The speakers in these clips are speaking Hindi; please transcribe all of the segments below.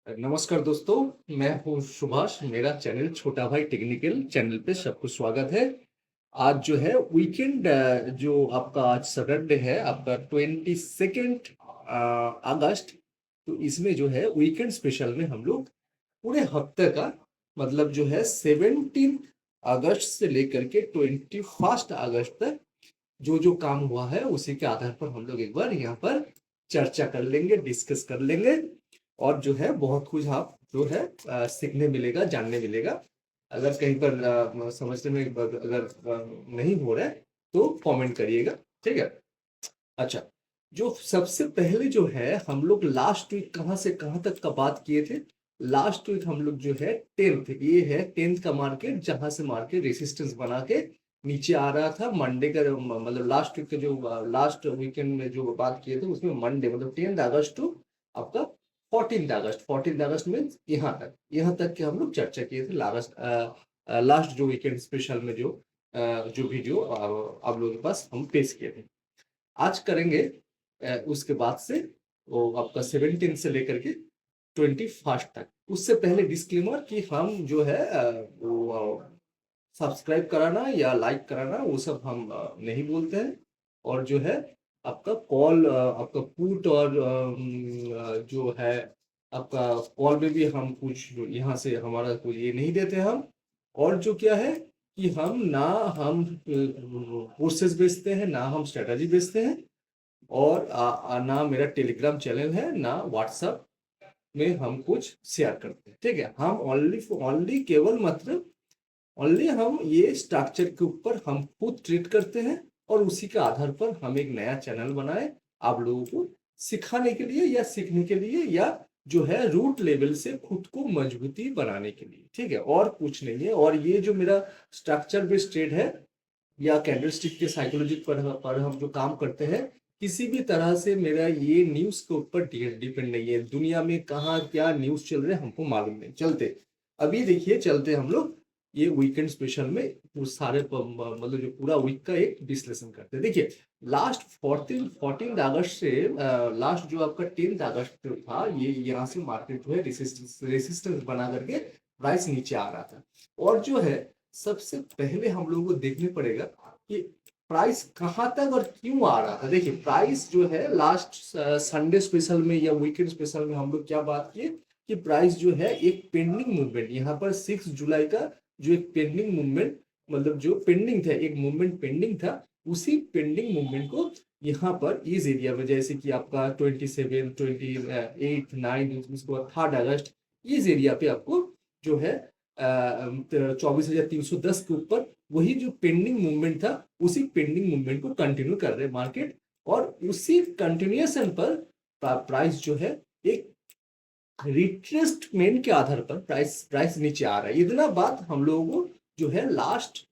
नमस्कार दोस्तों, मैं हूँ सुभाष। मेरा चैनल छोटा भाई टेक्निकल चैनल पे सबको स्वागत है। आज जो है वीकेंड, जो आपका आज सैटरडे है, आपका 22 अगस्त। तो इसमें जो है वीकेंड स्पेशल में हम लोग पूरे हफ्ते का, मतलब जो है 17 अगस्त से लेकर के 21 अगस्त तक जो जो काम हुआ है उसी के आधार पर हम लोग एक बार यहाँ पर चर्चा कर लेंगे, डिस्कस कर लेंगे। और जो है बहुत कुछ आप जो है सीखने मिलेगा, जानने मिलेगा। अगर कहीं पर समझने में अगर नहीं हो रहा है तो कमेंट करिएगा। ठीक है। अच्छा, जो सबसे पहले जो है हम लोग लास्ट वीक कहाँ से कहाँ तक का बात किए थे। लास्ट वीक हम लोग जो है टेंथ, ये है टेंथ का मार्केट, जहां से मार्केट रेसिस्टेंस बना के नीचे आ रहा था। मंडे का मतलब लास्ट वीक का जो लास्ट वीकेंड में जो बात किए थे उसमें मंडे मतलब 10 अगस्त टू आपका 14 अगस्त। 14 अगस्त में यहाँ तक के हम लोग चर्चा किए थे। लास्ट जो वीकेंड स्पेशल में जो वीडियो आप लोगों के पास हम पेश किए थे। आज करेंगे उसके बाद से वो आपका 17 से लेकर के 21 तक। उससे पहले डिस्क्लेमर कि हम जो है वो सब्सक्राइब कराना या लाइक कराना वो सब हम नहीं बोलते हैं। और जो है आपका कॉल, आपका पुट और जो है आपका कॉल में भी हम कुछ यहाँ से हमारा कोई ये नहीं देते हम। और जो क्या है कि हम कोर्सेज बेचते हैं, ना हम स्ट्रेटजी बेचते हैं। और ना मेरा टेलीग्राम चैनल है, ना व्हाट्सएप में हम कुछ शेयर करते हैं। ठीक है। हम ओनली ओनली केवल मतलब ओनली हम ये स्ट्रक्चर के ऊपर हम खुद ट्रीट करते हैं। और उसी के आधार पर हम एक नया चैनल बनाए आप लोगों को सिखाने के लिए या सीखने के लिए, या जो है रूट लेवल से खुद को मजबूती बनाने के लिए। ठीक है, और कुछ नहीं है। और ये जो मेरा स्ट्रक्चर बेस्ड ट्रेड है या कैंडलस्टिक के साइकोलॉजी पर हम जो काम करते हैं, किसी भी तरह से मेरा ये न्यूज के ऊपर डिपेंड नहीं है। दुनिया में कहाँ क्या न्यूज चल रहे हैं हमको मालूम नहीं चलते। अभी देखिए, चलते हम लोग ये वीकेंड स्पेशल में वो सारे मतलब जो पूरा वीक का एक विश्लेषण करते हैं। देखिए, लास्ट 14 अगस्त से लास्ट जो आपका 10 अगस्त था, ये यहाँ से मार्केट जो है रेसिस्टेंस बना करके प्राइस नीचे आ रहा था। और जो है सबसे पहले हम लोगों को देखने पड़ेगा कि प्राइस कहाँ तक और क्यों आ रहा था। देखिए, प्राइस जो है लास्ट संडे स्पेशल में या वीकेंड स्पेशल में हम लोग क्या बात किए कि प्राइस जो है एक पेंडिंग मूवमेंट, यहाँ पर 6 जुलाई का जो एक पेंडिंग मूवमेंट, मतलब जो पेंडिंग था, एक मूवमेंट पेंडिंग था, उसी पेंडिंग मूवमेंट को यहाँ पर इस एरिया में, जैसे कि आपका 27, 28, 9, उसके बाद 3 अगस्त, इस एरिया पे आपको जो है 24,310 के ऊपर वही जो पेंडिंग मूवमेंट था, उसी पेंडिंग मूवमेंट को कंटिन्यू कर रहे मार्केट। और उसी कंटिन्यूएशन पर प्राइस जो है एक रिट्रेसमेंट के आधार पर प्राइस प्राइस नीचे आ रहा है। इतना बात हम लोगों को जो है लास्ट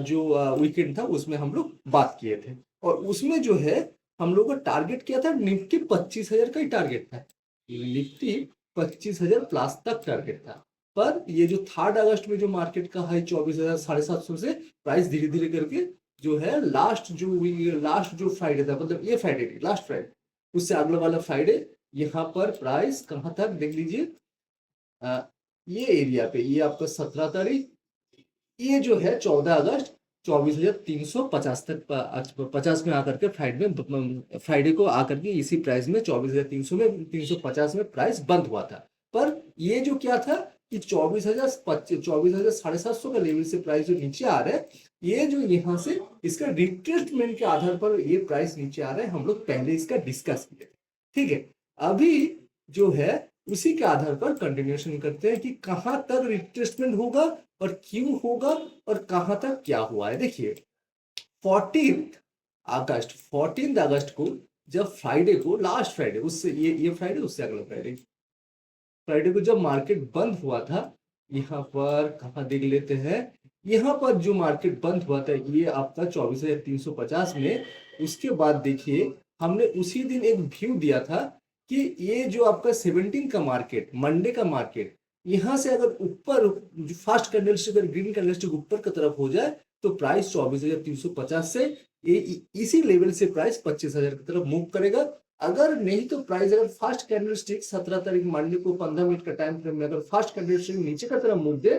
जो वीकेंड था उसमें हम लोग बात किए थे। और उसमें जो है हम लोग का टारगेट क्या था, निफ्टी 25,000 का ही टारगेट था। निफ्टी 25,000 प्लस तक टारगेट था। पर ये जो 3 अगस्त में जो मार्केट का हाई 24,750 से प्राइस धीरे धीरे करके जो है लास्ट जो फ्राइडे था, मतलब ये फ्राइडे नहीं, लास्ट फ्राइडे, उससे अगला वाला फ्राइडे, यहाँ पर प्राइस कहाँ तक देख लीजिए, ये एरिया पे, ये आपका 17 तारीख, ये जो है 14 अगस्त 24,350 तक 50 में आकर के फ्राइडे को आकर के इसी प्राइस में 24,300 में 350 में प्राइस बंद हुआ था। पर ये जो क्या था कि 24,750 का लेवल से प्राइस जो नीचे आ रहा है, ये जो यहाँ से इसका रिट्रेसमेंट के आधार पर ये प्राइस नीचे आ रहा है, हम लोग पहले इसका डिस्कस किए। ठीक है। अभी जो है उसी के आधार पर कंटिन्यूएशन करते हैं कि कहां तक रिट्रेसमेंट होगा और क्यों होगा और कहां तक क्या हुआ है। देखिए, 14 अगस्त को, जब फ्राइडे को, लास्ट फ्राइडे, उससे ये फ्राइडे, उससे अगला फ्राइडे, फ्राइडे को जब मार्केट बंद हुआ था, यहाँ पर कहा देख लेते हैं, यहाँ पर जो मार्केट बंद हुआ था ये आपका 24,350 में। उसके बाद देखिए, हमने उसी दिन एक व्यू दिया था कि ये जो आपका 17 का मार्केट, मंडे का मार्केट, यहाँ से अगर ऊपर फर्स्ट कैंडलस्टिक अगर ग्रीन कैंडलस्टिक ऊपर की तरफ हो जाए तो प्राइस 24,350 से इसी लेवल से प्राइस 25,000 की तरफ मूव करेगा। अगर नहीं तो प्राइस अगर फर्स्ट कैंडलस्टिक 17 तारीख मंडे को 15 मिनट का टाइम फ्रेम में अगर फर्स्ट कैंडलस्टिक नीचे का तरफ मूव दे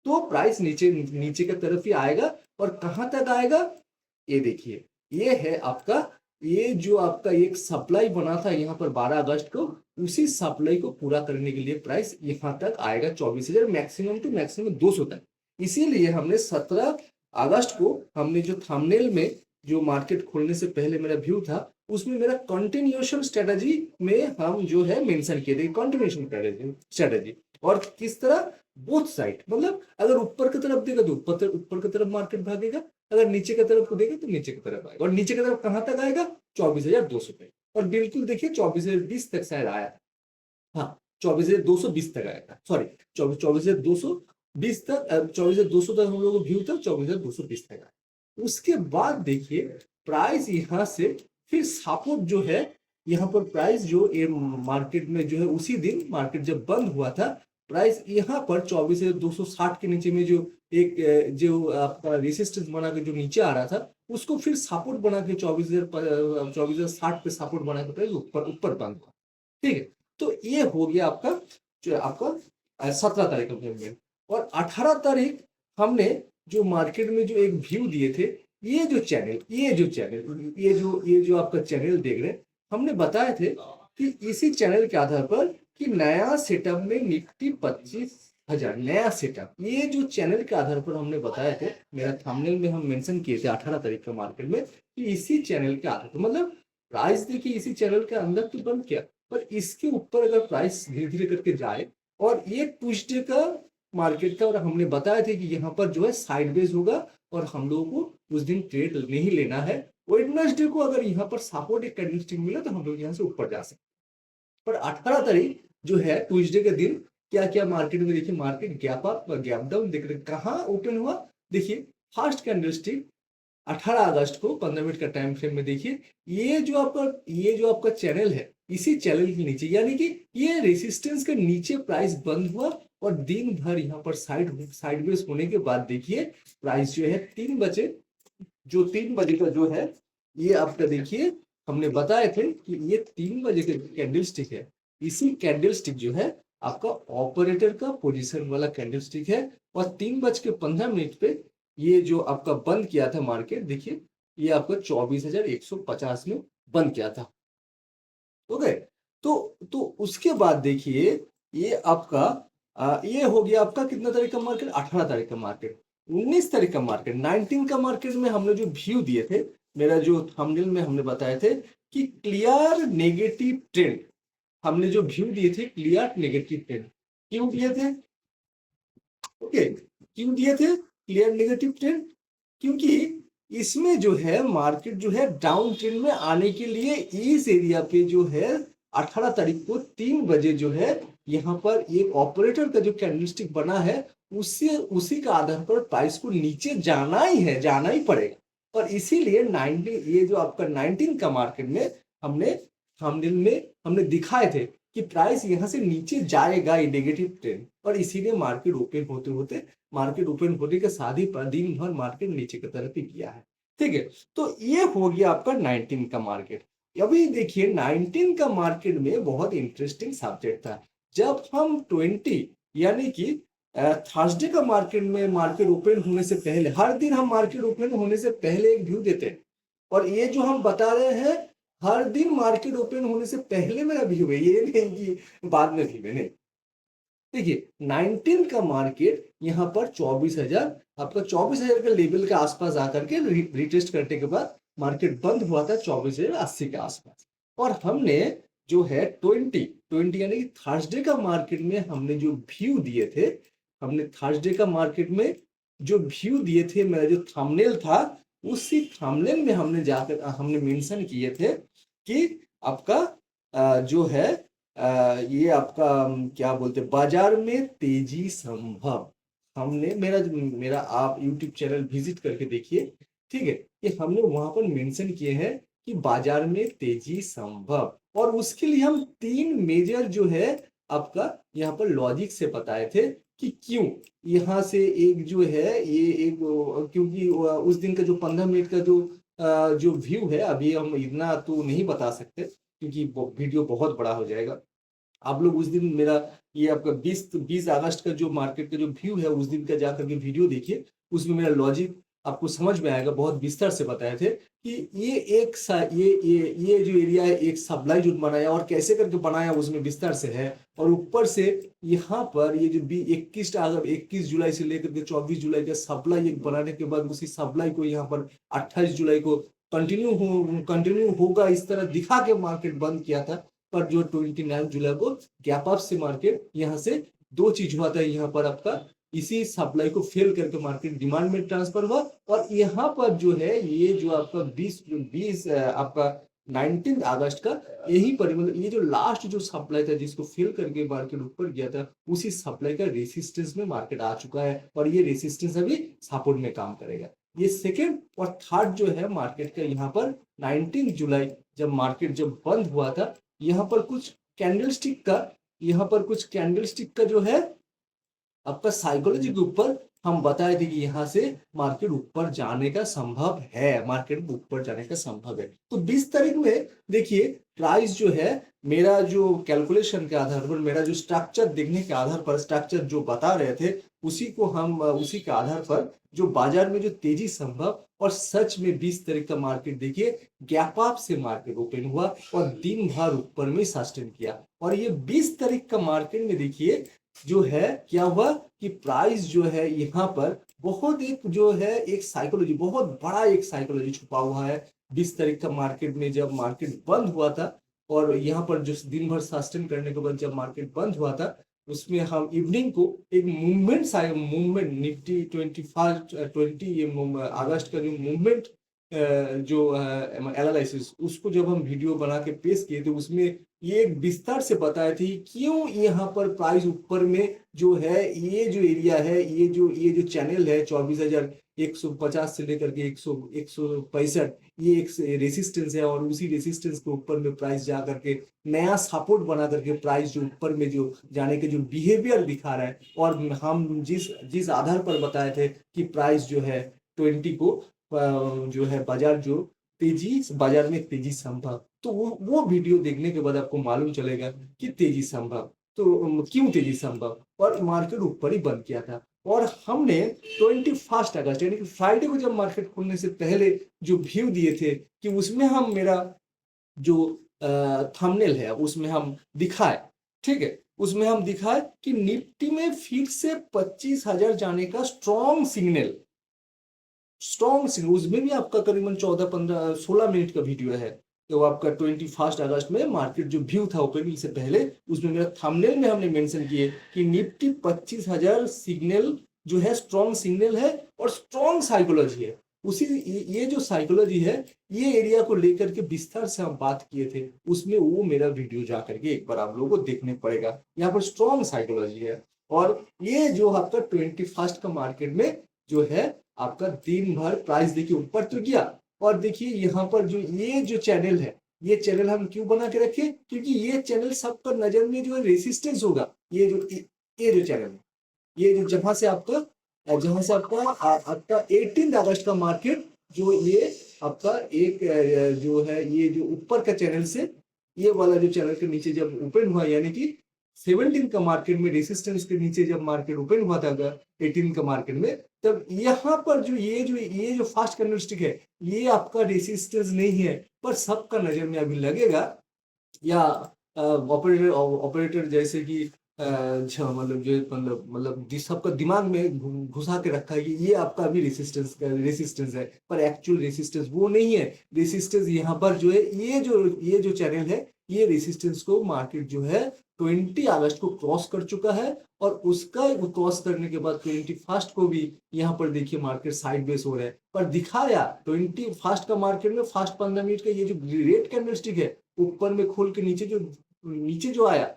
तो प्राइस नीचे नीचे की तरफ ही आएगा। और कहां तक आएगा ये देखिए, ये है आपका, ये जो आपका एक सप्लाई बना था यहाँ पर 12 अगस्त को, उसी सप्लाई को पूरा करने के लिए प्राइस यहाँ तक आएगा 24,000 मैक्सिमम टू मैक्सिमम 200 तक। इसीलिए हमने 17 अगस्त को हमने जो थंबनेल में जो मार्केट खोलने से पहले मेरा व्यू था उसमें मेरा कंटिन्यूएशन स्ट्रेटजी में हम जो है मेंशन किए थे कंटिन्यूएशन स्ट्रेटजी। और किस तरह, बोथ साइड, मतलब अगर ऊपर की तरफ देगा तो ऊपर की तरफ मार्केट भागेगा, अगर नीचे की तरफ को देगा तो नीचे की तरफ आएगा। और नीचे की तरफ कहां तक आएगा, 24,200 पे। और बिल्कुल देखिए 24,020 तक शायद आया था, हाँ 24,220 तक आया था, सॉरी 24,220 तक, 24,200 तक हम लोगों को व्यू था, 24,220 तक आया। उसके बाद देखिए प्राइस यहाँ से फिर सपोर्ट जो है, यहाँ पर प्राइस जो ये मार्केट में जो है उसी दिन मार्केट जब बंद हुआ था प्राइस यहाँ पर 24,260 के नीचे में जो एक जो आपका रेसिस्टेंस बना के जो नीचे आ रहा था उसको फिर सपोर्ट बना के 24,060 पे सपोर्ट बना के प्राइस ऊपर ऊपर बंद हुआ। ठीक है, तो ये हो गया आपका जो आपका 17 तारीख का मूवमेंट। और 18 तारीख हमने जो मार्केट में जो एक व्यू दिए थे, ये जो आपका चैनल देख रहे हैं, हमने बताए थे कि इसी चैनल के आधार पर कि नया सेटअप में निफ्टी 25,000 नया सेटअप, ये जो चैनल के आधार पर हमने बताए थे, मेरा थंबनेल में हम मेंशन किए थे 18 तारीख का मार्केट में कि इसी चैनल के आधार पर, मतलब प्राइस देखिए इसी चैनल के अंदर तो बंद किया, पर इसके ऊपर अगर प्राइस धीरे धीरे करके जाए और ये ट्यूसडे का मार्केट का, और हमने बताया थे कि यहाँ पर जो है साइडवेज होगा और हम लोगों को उस दिन ट्रेड नहीं लेना है। वेडनेसडे को अगर यहाँ पर सपोर्ट एक कैंडलस्टिक मिला तो हम लोग यहाँ से ऊपर जा सकते हैं। पर 18 तारीख जो है ट्यूसडे के दिन क्या क्या मार्केट में देखिए, market gap up gap down देख रहे कहाँ ओपन हुआ, देखिए फर्स्ट कैंडलस्टिक 18 अगस्त को 15 मिनट का टाइम फ्रेम में देखिए, ये जो आपका चैनल है इसी चैनल के नीचे, यानी कि ये रेसिस्टेंस के नीचे प्राइस बंद हुआ और दिन भर यहाँ पर साइडवेज होने के बाद देखिए प्राइस जो है 3 बजे, जो 3 बजे का जो है ये आपका देखिए हमने बताए थे कि ये 3 बजे का कैंडलस्टिक है, इसी कैंडलस्टिक जो है आपका ऑपरेटर का पोजीशन वाला कैंडलस्टिक है। और 3:15 पे ये जो आपका बंद किया था मार्केट, देखिए ये आपका 24,150 में बंद किया था। ओके, तो उसके बाद देखिए ये आपका ये हो गया आपका कितना तारीख का मार्केट, 18 तारीख का मार्केट। 19 तारीख का मार्केट, 19 का मार्केट में हमने जो व्यू दिए थे, मेरा जो थंबनेल में हमने बताए थे कि क्लियर नेगेटिव ट्रेंड, हमने जो व्यू दिए थे क्लियर नेगेटिव ट्रेंड, क्यों दिए थे, ओके क्यों दिए थे क्लियर नेगेटिव ट्रेंड, क्योंकि इसमें जो है मार्केट जो है डाउन ट्रेंड में आने के लिए इस एरिया पे जो है 18 तारीख को 3 बजे जो है यहाँ पर एक ऑपरेटर का जो कैंडलस्टिक बना है उसी का आधार पर प्राइस को नीचे जाना ही है, जाना ही पड़ेगा। और इसीलिए 19 ये जो आपका 19 का मार्केट में हमने थंबनेल में हमने दिखाए थे कि प्राइस यहाँ से नीचे जाएगा ये नेगेटिव ट्रेंड, और इसीलिए मार्केट ओपन होने के साथ ही दिन भर मार्केट नीचे की तरफ ही किया है। ठीक है, तो ये हो गया आपका 19 का मार्केट। अभी देखिए 19 का मार्केट में बहुत इंटरेस्टिंग सब्जेक्ट था, जब हम 20 यानी कि थर्सडे का मार्केट ओपन होने से पहले, हर दिन हम मार्केट ओपन होने से पहले एक व्यू देते हैं, और ये जो हम बता रहे हैं हर दिन मार्केट ओपन होने से पहले मेरा व्यू है, ये नहीं कि बाद में व्यू है, नहीं। देखिए 19 का मार्केट यहाँ पर 24,000, आपका 24,000 के लेवल के आसपास आकर के रिटेस्ट करने के बाद मार्केट बंद हुआ था 24,080 के आसपास। और हमने जो है 20 यानी कि थर्सडे का मार्केट में हमने जो व्यू दिए थे, हमने थर्सडे का मार्केट में जो व्यू दिए थे, मेरा जो थंबनेल था उसी थंबनेल में हमने जाकर हमने मेंशन किए थे कि आपका जो है ये आपका क्या बोलते हैं, बाजार में तेजी संभव, हमने मेरा आप YouTube चैनल विजिट करके देखिए, ठीक है, कि हमने वहां पर मेंशन किए हैं कि बाजार में तेजी संभव। और उसके लिए हम 3 मेजर जो है आपका यहाँ पर लॉजिक से बताए थे कि क्यों यहाँ से एक जो है ये एक, क्योंकि उस दिन का जो 15 मिनट का जो व्यू है, अभी हम इतना तो नहीं बता सकते, क्योंकि वीडियो बहुत बड़ा हो जाएगा। आप लोग उस दिन मेरा ये आपका 20 अगस्त का जो मार्केट का जो व्यू है उस दिन का जाकर के वीडियो देखिए, उसमें मेरा लॉजिक आपको समझ में आएगा। बहुत विस्तार से बताए थे कि ये एक सा ये जो एरिया है एक सप्लाई जोन बनाया और कैसे करके बनाया उसमें विस्तार से है। और ऊपर से यहाँ पर ये जो 21 जुलाई से लेकर के 24 जुलाई का सप्लाई एक बनाने के बाद उसी सप्लाई को यहाँ पर 28 जुलाई को कंटिन्यू होगा इस तरह दिखा के मार्केट बंद किया था। पर जो 29 जुलाई को गैप अप से मार्केट यहाँ से दो चीज हुआ था। यहाँ पर आपका इसी सप्लाई को फेल करके मार्केट डिमांड में ट्रांसफर हुआ और यहाँ पर जो है ये जो आपका 20 आपका 19 अगस्त का यही पर मतलब ये जो लास्ट जो सप्लाई था जिसको फेल करके मार्केट ऊपर गया था उसी सप्लाई का रेसिस्टेंस में मार्केट आ चुका है और ये रेसिस्टेंस अभी सपोर्ट में काम करेगा। ये सेकेंड और थर्ड जो है मार्केट का यहाँ पर 19 जुलाई जब मार्केट जब बंद हुआ था यहाँ पर कुछ कैंडलस्टिक का जो है आपका साइकोलॉजी के ऊपर हम बताए थे कि यहाँ से मार्केट ऊपर जाने का संभव है, मार्केट ऊपर जाने का संभव है। तो 20 तारीख में देखिए प्राइस जो है मेरा जो कैलकुलेशन के आधार पर मेरा जो स्ट्रक्चर देखने के आधार पर स्ट्रक्चर जो बता रहे थे उसी के आधार पर जो बाजार में जो तेजी संभव और सच में 20 तारीख का मार्केट देखिए गैप अप से मार्केट ओपन हुआ और दिन भर ऊपर में सस्टेन किया। और ये 20 तारीख का मार्केट में देखिए जो है क्या हुआ कि प्राइस जो है यहाँ पर बहुत एक साइकोलॉजी बहुत बड़ा एक साइकोलॉजी छुपा हुआ है। 20 तारीख का मार्केट में जब मार्केट बंद हुआ था और यहाँ पर जो दिन भर सस्टेन करने के बाद जब मार्केट बंद हुआ था उसमें हम इवनिंग को एक मूवमेंट निफ्टी 20 ये अगस्त का जो मूवमेंट जो एनालिसिस उसको जब हम वीडियो बना के पेश किए थे उसमें ये एक विस्तार से बताए थे क्यों यहाँ पर प्राइस ऊपर में जो है ये जो एरिया है ये जो चैनल है 24,150 से लेकर के 165 ये एक रेसिस्टेंस है और उसी रेसिस्टेंस के ऊपर में प्राइस जा करके नया सपोर्ट बना करके प्राइस जो ऊपर में जो जाने के जो बिहेवियर दिखा रहा है और हम जिस आधार पर बताए थे कि प्राइस जो है 20 को जो है बाजार में तेजी संभव। तो वो वीडियो देखने के बाद आपको मालूम चलेगा कि तेजी संभव तो क्यों तेजी संभव और मार्केट ऊपर ही बंद किया था। और हमने 21 अगस्त यानी कि फ्राइडे को जब मार्केट खुलने से पहले जो व्यू दिए थे कि उसमें हम मेरा जो थंबनेल है उसमें हम दिखाए, ठीक है, उसमें हम दिखाए कि निफ्टी में फिर से 25,000 जाने का स्ट्रॉन्ग सिग्नल उसमें भी आपका करीबन 14-15-16 मिनट का वीडियो है। तो आपका 21 अगस्त में मार्केट जो व्यू था ओपनिंग से पहले उसमें मेरा थंबनेल में हमने मेंशन किए कि निफ्टी 25,000 सिग्नल जो है स्ट्रॉन्ग सिग्नल है और स्ट्रॉन्ग साइकोलॉजी है। उसी ये जो साइकोलॉजी है ये एरिया को लेकर के विस्तार से हम बात किए थे उसमें वो मेरा वीडियो जा करके एक बार आप लोगों को देखने पड़ेगा। यहाँ पर स्ट्रॉन्ग साइकोलॉजी है और ये जो आपका 21 का मार्केट में जो है आपका दिन भर प्राइस देखिए ऊपर तो गया और देखिए यहाँ पर जो ये जो चैनल है ये चैनल हम क्यों बना के रखे क्योंकि ये चैनल सबका नजर में जो है रेसिस्टेंस होगा। ये जो चैनल है ये जो जहां से आपका 18 अगस्त का मार्केट जो ये आपका एक जो है ये जो ऊपर का चैनल से ये वाला जो चैनल के नीचे जब ओपन हुआ यानी कि 17 का मार्केट में रेसिस्टेंस के नीचे जब मार्केट ओपन हुआ था 18 का मार्केट में तब यहाँ पर जो ये जो फास्ट कैंडलस्टिक है ये आपका रेसिस्टेंस नहीं है पर सबका नजर में अभी लगेगा या ऑपरेटर जैसे कि मतलब जो जिस सबका दिमाग में घुसा के रखा है कि ये आपका अभी रेसिस्टेंस है पर एक्चुअल रेसिस्टेंस वो नहीं है। रेसिस्टेंस यहाँ पर जो है ये जो चैनल है ये रेसिस्टेंस को मार्केट जो है 20 अगस्त को क्रॉस कर चुका है और उसका क्रॉस करने के बाद 21 को भी यहाँ पर देखिए मार्केट साइड बेस हो रहा है पर दिखाया 21 का मार्केट में फास्ट 15 मिनट का ये जो रेड कैंडलस्टिक है ऊपर में खोल के नीचे जो आया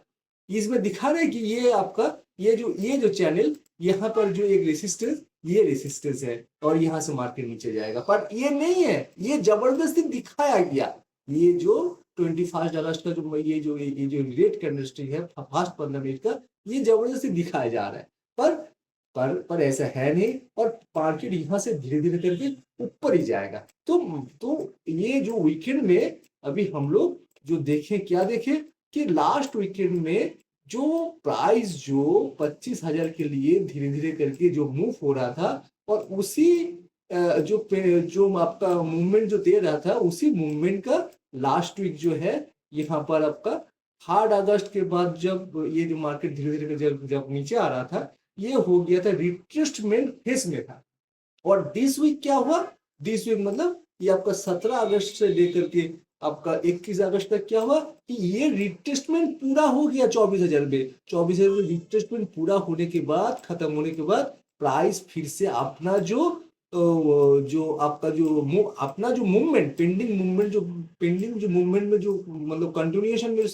इसमें दिखा रहा है कि ये आपका ये जो चैनल यहाँ पर जो एक रेसिस्टेंस है और यहाँ से मार्केट नीचे जाएगा पर ये नहीं है। ये जबरदस्ती दिखाया गया ये जो 21 अगस्त का जो ये जो रेड कैंडलस्टिक है फास्ट 15 मिनट का ये जबरदस्ती दिखाया जा रहा है पर ऐसा है नहीं और मार्केट यहाँ से धीरे धीरे करके ऊपर ही जाएगा। तो ये जो वीकेंड में अभी हम लोग जो देखें क्या देखें कि लास्ट वीकेंड में जो प्राइस जो 25,000 के लिए धीरे-धीरे करके जो मूव हो रहा था और उसी जो आपका मूवमेंट जो दे रहा था, उसी मूवमेंट का लास्ट वीक जो है यहाँ पर आपका 3 अगस्त के बाद जब ये जो मार्केट धीरे-धीरे जब जब नीचे आ रहा था, ये हो गया था रिट्रेसमेंट फेज में था। और दिस वीक क्या हुआ? दिस वीक मतलब ये आपका 17 अगस्त से लेकर के आपका 21 अगस्त तक क्या हुआ कि ये रिट्रेसमेंट पूरा हो गया 24,000 में। 24,000 में रिट्रेसमेंट पूरा होने के बाद, खत्म होने के बाद प्राइस फिर से अपना जो आपका अपना जो मूवमेंट पेंडिंग जो मूवमेंट में जो मतलब कंटिन्यूएशन में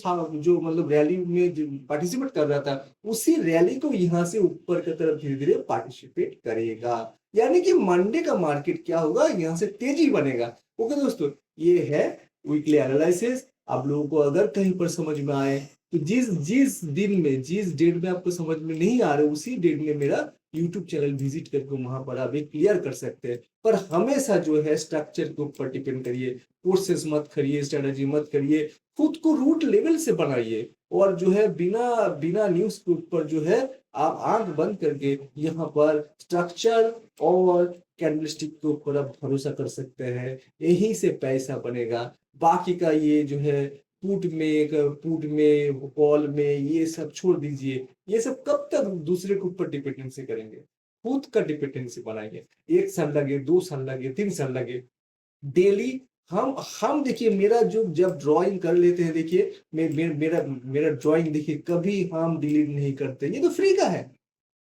जो मतलब रैली में जो पार्टिसिपेट कर रहा था, उसी रैली को यहाँ से ऊपर की तरफ धीरे-धीरे पार्टिसिपेट करेगा। यानी कि मंडे का मार्केट क्या होगा, यहाँ से तेजी बनेगा। ओके दोस्तों, ये है वीकली एनालिसिस। आप लोगों को अगर कहीं पर समझ में आए तो जिस जिस दिन में जिस डेट में आपको समझ में नहीं आ रहा, उसी डेट में मेरा यूट्यूब चैनल विजिट करके वहां पर आप क्लियर कर सकते हैं। पर हमेशा जो है स्ट्रक्चर के ऊपर डिपेंड करिए, कोर्सेस मत करिए, स्ट्रेटजी मत करिए, खुद को रूट लेवल से बनाइए और जो है बिना बिना न्यूज के ऊपर जो है आप आंख बंद करके यहाँ पर स्ट्रक्चर और कैंडलस्टिक के ऊपर आप भरोसा कर सकते हैं। यहीं से पैसा बनेगा। बाकी का ये जो है पुट में कॉल में ये सब छोड़ दीजिए। ये सब कब तक दूसरे के ऊपर डिपेंडेंसी करेंगे? खुद का डिपेंडेंसी बनाएंगे। 1 साल लगे, 2 साल लगे, 3 साल लगे, डेली हम देखिए मेरा जो जब ड्राइंग कर लेते हैं, देखिए मेरा मेरा ड्राइंग देखिए कभी हम डिलीट नहीं करते। ये तो फ्री का है।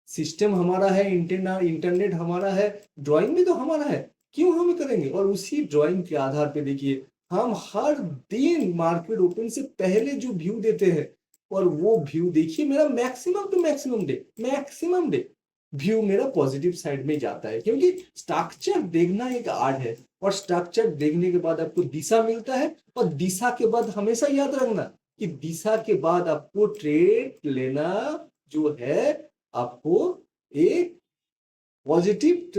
सिस्टम हमारा है, इंटरनेट हमारा है, ड्राइंग भी तो हमारा है, क्यों हम करेंगे? और उसी ड्राइंग के आधार पे देखिए हम हर दिन मार्केट ओपन से पहले जो व्यू देते हैं और वो व्यू देखिए मेरा maximum to maximum day view मेरा पॉजिटिव साइड में जाता है, क्योंकि स्ट्रक्चर देखना एक आर्ट है और स्ट्रक्चर देखने के बाद आपको दिशा मिलता है और दिशा के बाद हमेशा याद रखना कि दिशा के बाद आपको ट्रेड लेना जो है, आपको एक पॉजिटिव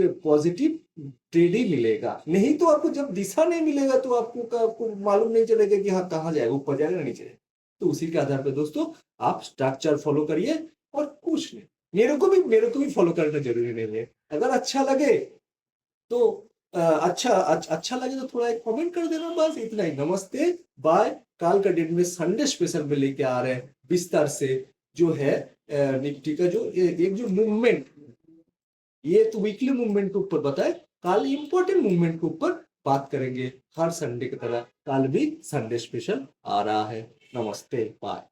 ट्रेड ही मिलेगा। नहीं तो आपको जब दिशा नहीं मिलेगा तो आपको मालूम नहीं चलेगा कि हाँ कहाँ जाएगा, ऊपर जाएगा नीचे जाएगा। तो उसी के आधार पर दोस्तों आप स्ट्रक्चर फॉलो करिए और कुछ नहीं। मेरे को भी फॉलो करना जरूरी नहीं है। अगर अच्छा लगे तो अच्छा लगे तो थोड़ा एक कमेंट कर देना, बस इतना ही। नमस्ते, बाय। काल का डेट में संडे स्पेशल में लेके आ रहे हैं विस्तार से जो है निफ्टी का जो एक जो मूवमेंट, ये तो वीकली मूवमेंट के ऊपर बताए, कल इंपॉर्टेंट मूवमेंट के ऊपर बात करेंगे। हर संडे की तरह कल भी संडे स्पेशल आ रहा है। नमस्ते, बाय।